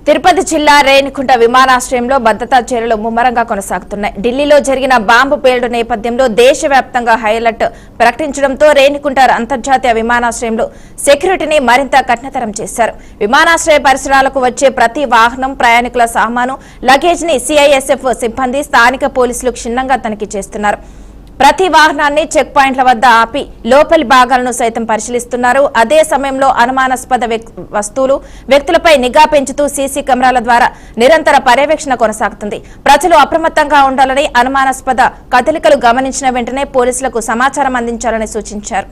తిరుపతి జిల్లా రేణిగుంట విమానాశ్రయంలో భద్రతా చర్యలు ముమ్మరంగా కొనసాగుతున్నాయి. ఢిల్లీలో జరిగిన బాంబు పేలుడు నేపథ్యంలో దేశవ్యాప్తంగా హైలైట్ ప్రకటించడంతో రేణిగుంట అంతర్జాతీయ విమానాశ్రయంలో సెక్యూరిటీని మరింత కఠినతరం చేశారు. విమానాశ్రయ పరిసరాలకు వచ్చే ప్రతి వాహనం, ప్రయాణికుల సామాను, లగేజ్ ని సిఐఎస్ఎఫ్ సిబ్బంది, స్థానిక పోలీసులు క్షుణ్ణంగా తనిఖీ చేస్తున్నారు. ప్రతి వాహనాన్ని చెక్ పాయింట్ల వద్ద ఆపి లోపలి భాగాలను సైతం పరిశీలిస్తున్నారు. అదే సమయంలో అనుమానాస్పద వస్తువులు, వ్యక్తులపై నిఘా పెంచుతూ సీసీ కెమెరాల ద్వారా నిరంతర పర్యవేక్షణ కొనసాగుతుంది. ప్రజలు అప్రమత్తంగా ఉండాలని, అనుమానాస్పద కదలికలు గమనించిన వెంటనే పోలీసులకు సమాచారం అందించాలని సూచించారు.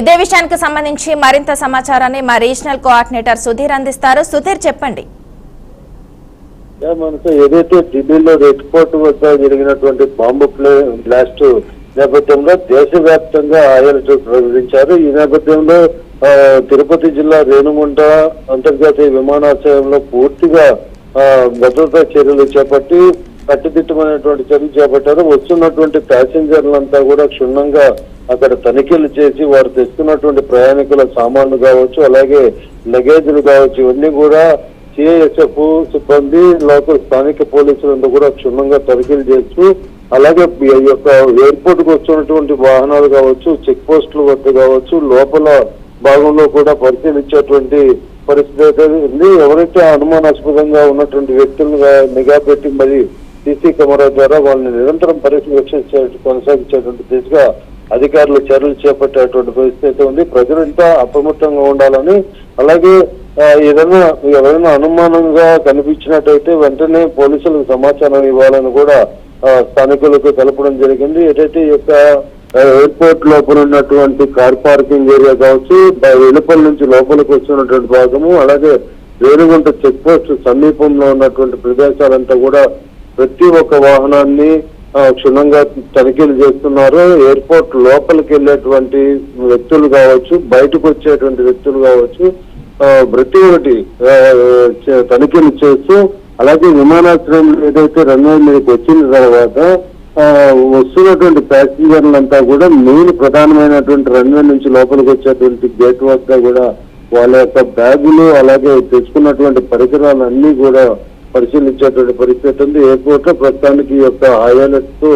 ఇదే విషయానికి సంబంధించి మరింత సమాచారాన్ని మా రీజనల్ కోఆర్డినేటర్ సుధీర్ అందిస్తారు. సుధీర్, చెప్పండి. ఏదైతే ఢిల్లీలో ఎయిర్పోర్ట్ వద్ద జరిగినటువంటి బాంబు బ్లాస్ట్ నేపథ్యంలో దేశవ్యాప్తంగా హైలైట్ ప్రకటించారు. ఈ నేపథ్యంలో తిరుపతి జిల్లా రేణిగుంట అంతర్జాతీయ విమానాశ్రయంలో పూర్తిగా భద్రతా చర్యలు చేపట్టి కట్టుదిట్టమైనటువంటి చర్యలు చేపట్టారు. వస్తున్నటువంటి ప్యాసింజర్లంతా కూడా క్షుణ్ణంగా అక్కడ తనిఖీలు చేసి వారు తెస్తున్నటువంటి ప్రయాణికుల సామాన్లు కావచ్చు, అలాగే లగేజీలు కావచ్చు, ఇవన్నీ కూడా సిఐఎస్ఎఫ్ సిబ్బంది, లోకల్ స్థానిక పోలీసులంతా కూడా క్షుణ్ణంగా తనిఖీలు చేస్తూ, అలాగే ఈ యొక్క ఎయిర్పోర్ట్ కు వస్తున్నటువంటి వాహనాలు కావచ్చు, చెక్ పోస్టుల వద్ద కావచ్చు, లోపల భాగంలో కూడా పరిశీలించేటువంటి పరిస్థితి అయితే ఉంది. ఎవరైతే అనుమానాస్పదంగా ఉన్నటువంటి వ్యక్తులను నిఘా పెట్టి మరి సీసీ కెమెరా ద్వారా వాళ్ళని నిరంతరం పర్యవేక్షణ కొనసాగించేటువంటి దిశగా అధికారులు చర్యలు చేపట్టేటువంటి పరిస్థితి ఉంది. ప్రజలంతా అప్రమత్తంగా ఉండాలని, అలాగే ఎవరైనా అనుమానంగా కనిపించినట్టయితే వెంటనే పోలీసులకు సమాచారం ఇవ్వాలని కూడా స్థానికులకు తెలపడం జరిగింది. ఏదైతే ఈ యొక్క ఎయిర్పోర్ట్ లోపల ఉన్నటువంటి కార్ పార్కింగ్ ఏరియా కావచ్చు, వెలుపల నుంచి లోపలికి వస్తున్నటువంటి భాగము, అలాగే రేణిగుంట చెక్ పోస్ట్ సమీపంలో ఉన్నటువంటి ప్రదేశాలంతా కూడా ప్రతి ఒక్క వాహనాన్ని క్షుణ్ణంగా తనిఖీలు చేస్తున్నారు. ఎయిర్పోర్ట్ లోపలికి వెళ్ళేటువంటి వ్యక్తులు కావచ్చు, బయటకు వచ్చేటువంటి వ్యక్తులు కావచ్చు, ప్రతి ఒక్కటి తనిఖీలు చేస్తూ, అలాగే విమానాశ్రయం ఏదైతే రన్వే మీదకి వచ్చిన తర్వాత వస్తున్నటువంటి ప్యాసింజర్లంతా కూడా మెయిన్ ప్రధానమైనటువంటి రన్వే నుంచి లోపలికి వచ్చేటువంటి గేట్ వద్ద కూడా వాళ్ళ యొక్క బ్యాగులు, అలాగే తెచ్చుకున్నటువంటి పరికరాలు అన్ని కూడా పరిశీలించేటువంటి పరిస్థితి ఉంది. ఎయిర్పోర్ట్ లో ప్రస్తుతానికి ఈ యొక్క హైలైట్ తో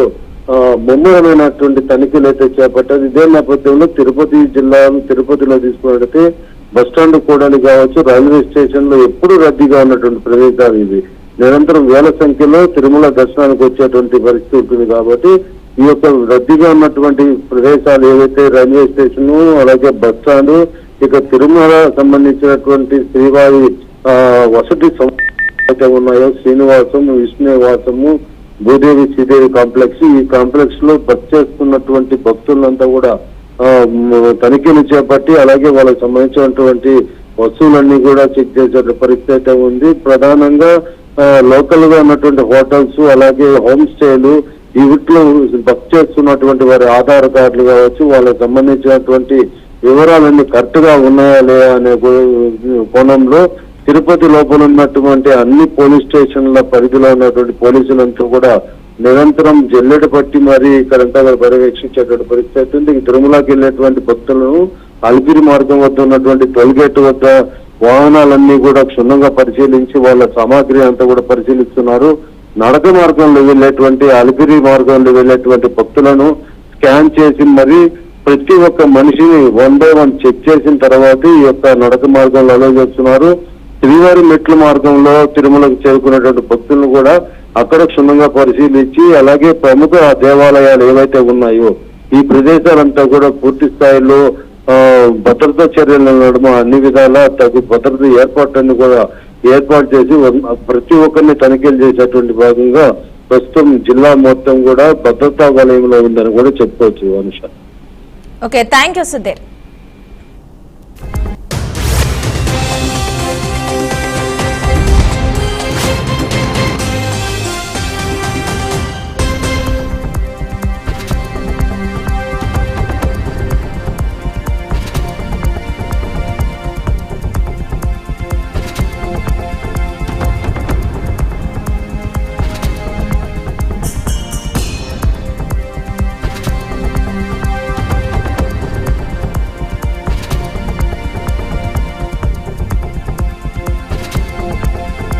ముమ్మరమైనటువంటి తనిఖీలు అయితే చేపట్టారు. ఇదే నేపథ్యంలో తిరుపతిలో తీసుకున్నట్టయితే బస్టాండ్ కూడలి కావచ్చు, రైల్వే స్టేషన్ లో ఎప్పుడు రద్దీగా ఉన్నటువంటి ప్రదేశాలు ఇవి. నిరంతరం వేల సంఖ్యలో తిరుమల దర్శనానికి వచ్చేటువంటి పరిస్థితి ఉంటుంది. కాబట్టి ఈ యొక్క రద్దీగా ఉన్నటువంటి ప్రదేశాలు ఏవైతే రైల్వే స్టేషన్, అలాగే బస్టాండ్, ఇక తిరుమల సంబంధించినటువంటి శ్రీవారి వసతి ఉన్నాయో, శ్రీనివాసం, విష్ణువాసము, భూదేవి శ్రీదేవి కాంప్లెక్స్, ఈ కాంప్లెక్స్ లో బస్ చేస్తున్నటువంటి భక్తులంతా కూడా తనిఖీలు చేపట్టి, అలాగే వాళ్ళకి సంబంధించినటువంటి వస్తువులన్నీ కూడా చెక్ చేసే పరిస్థితి ఉంది. ప్రధానంగా లోకల్ గా ఉన్నటువంటి హోటల్స్, అలాగే హోమ్ స్టేలు, ఈ వీటిలో బస్ చేస్తున్నటువంటి వారి ఆధార్ కార్డులు కావచ్చు, వాళ్ళకి సంబంధించినటువంటి వివరాలన్నీ కరెక్ట్ గా ఉన్నాయా లేదా అనే కోణంలో తిరుపతి లోపల ఉన్నటువంటి అన్ని పోలీస్ స్టేషన్ల పరిధిలో ఉన్నటువంటి పోలీసులంతా కూడా నిరంతరం జల్లెడ పట్టి మరి ఇక్కడంతా పర్యవేక్షించేటువంటి పరిస్థితి ఉంది. తిరుమలకి వెళ్ళేటువంటి భక్తులను అలిపిరి మార్గం వద్ద ఉన్నటువంటి టోల్గేట్ వద్ద వాహనాలన్నీ కూడా క్షుణ్ణంగా పరిశీలించి వాళ్ళ సామాగ్రి అంతా కూడా పరిశీలిస్తున్నారు. నడక మార్గంలో వెళ్ళేటువంటి అలిపిరి మార్గంలో వెళ్ళేటువంటి భక్తులను స్కాన్ చేసి మరి ప్రతి ఒక్క మనిషిని 1 by 1 చెక్ చేసిన తర్వాత ఈ యొక్క నడక మార్గంలో అలో చేస్తున్నారు. శ్రీవారి మెట్ల మార్గంలో తిరుమలకు చేరుకున్నటువంటి భక్తులను కూడా అక్కడ క్షుణ్ణంగా పరిశీలించి, అలాగే ప్రముఖ దేవాలయాలు ఏవైతే ఉన్నాయో ఈ ప్రదేశాలంతా కూడా పూర్తి స్థాయిలో భద్రతా చర్యల నడుమ అన్ని విధాలా తగు భద్రత ఏర్పాట్లన్నీ కూడా ఏర్పాటు చేసి ప్రతి ఒక్కరిని తనిఖీలు చేసేటువంటి భాగంగా ప్రస్తుతం జిల్లా మొత్తం కూడా భద్రతా వలయంలో ఉందని కూడా చెప్పుకోవచ్చు. Anusha. Okay, thank you Sudheer.